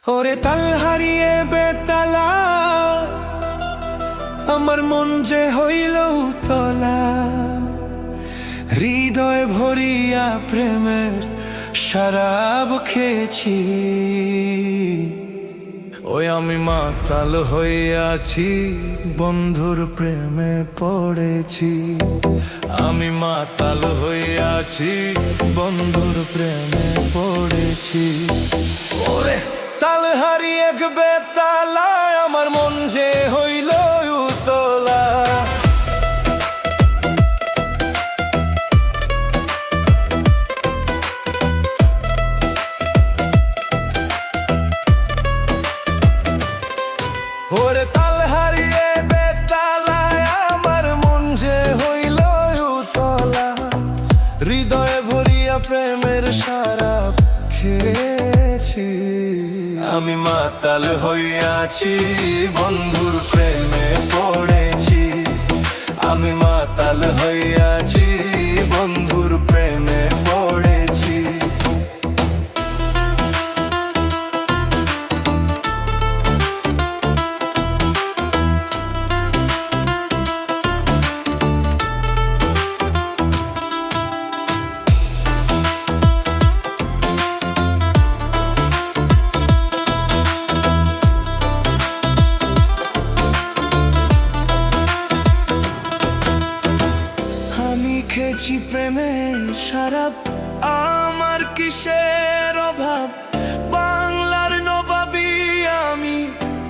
ওরে তাল হারিয়ে বেতালা, আমার মন যে হইল উতলা। হৃদয় ভরিয়া প্রেমের শরাব খেয়েছি, ওই আমি মাতাল হইয়াছি, বন্ধুর প্রেমে পড়েছি। আমি মাতাল হইয়াছি, বন্ধুর প্রেমে পড়েছি। ওরে তাল হারিয়ে বেতালা, আমার মন যে হইল উতলা। ওরে তাল হারিয়ে বেতালা, আমার মন যে হইল উতলা। হৃদয়ে ভরিয়া প্রেমের শরাব খেয়েছি, আমি মাতাল হইয়াছি, বন্ধুর প্রেমে পড়েছি। আমি মাতাল হইয়াছি, বন্ধুর প্রেমে পড়েছি। খেয়েছি প্রেমের শরাব, আমার কিসের অভাব। বাংলার নবাবী আমি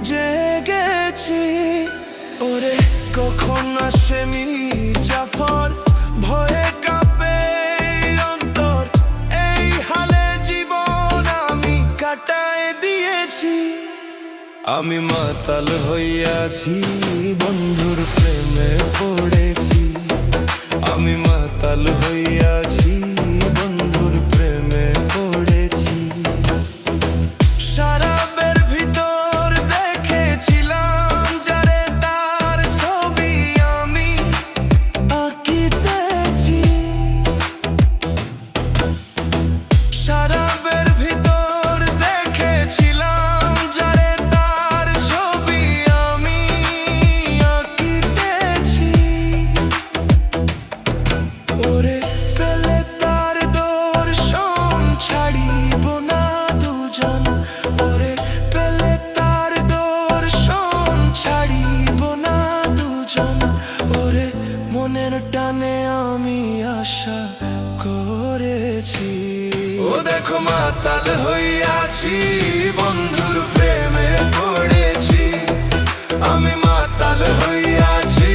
জেগেছি। ওরে কখন আসে মীর জাফর, ভয়ে কাঁপে অন্তর। এই হালে জীবন আমি কাটায় দিয়েছি। আমি মাতাল হইয়াছি, বন্ধুর প্রেমে পড়েছি। আমি মাতাল হইয়াছি, বন্ধুর প্রেমে পড়েছি। শরাবের ভিতর দেখেছিলাম যারে, তার ছবি আমি আঁকিতেছি। শরাবের ভিতর দেখেছিলাম যারে, তার ছবি আমি আঁকিতেছি। ওরে পেলে তার দর্শন ছাড়িব না দুজন। ওরে পেলে তার দর্শন ছাড়িব না দুজন। ওরে মনের টানে আমি আশা করেছি। ও দেখো মাতাল হইয়াছি, বন্ধুর প্রেমে পড়েছি। আমি মাতাল হইয়াছি,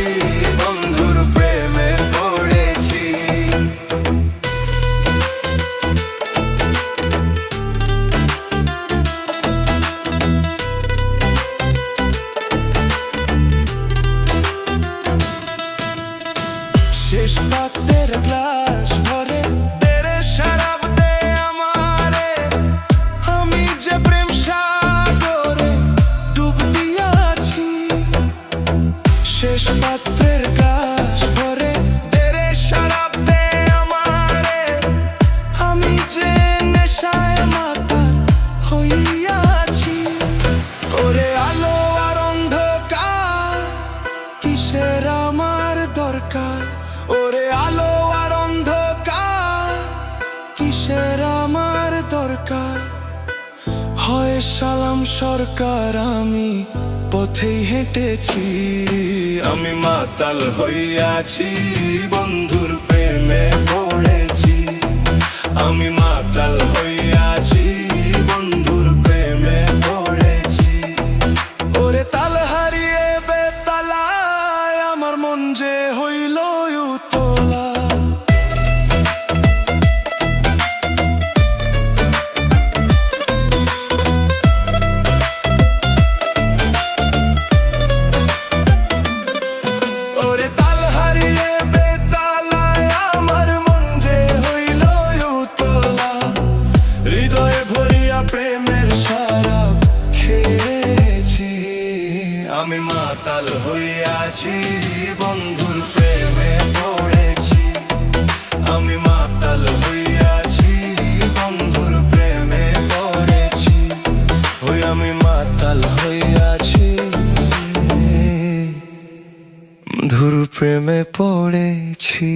বন্ধুর প্রেমে পড়েছি। শেষ পাতের গ্লাস ভরে তেরে শরাব দে আমারে। আমি যে প্রেম সাগরে ডুব দিয়াছি। শেষ পাত্রের গ্লাস ভরে তেরে শরাব দে আমারে। আমি যে নেশায় মাতাল হইয়াছি। ওরে আলো আর অন্ধকার, কিসের আমার দরকার। ওরে আলো আর অন্ধকার, কিসের আমার দরকার। হয় সালাম সরকার, আমি পথেই হেঁটেছি। আমি মাতাল হইয়াছি, বন্ধুর প্রেমে পড়েছি। আমি মাতাল হইয়াছি, বন্ধুর প্রেমে পড়েছি। ওরে তাল হারিয়ে বেতালায়, আমার মন যে হইল উতলা। ওরে তাল হারিয়ে বেতালায়, আমার মন যে হইল উতলা। হৃদয়ে ভরিয়া প্রেমের শরাব খেয়েছি। আমি মাতাল হইয়াছি, বন্ধুর প্রেমে পড়েছি। আমি মাতাল হইয়াছি, বন্ধুর প্রেমে পড়েছি। ওই আমি মাতাল হইয়াছি, ধুর প্রেমে পড়েছি।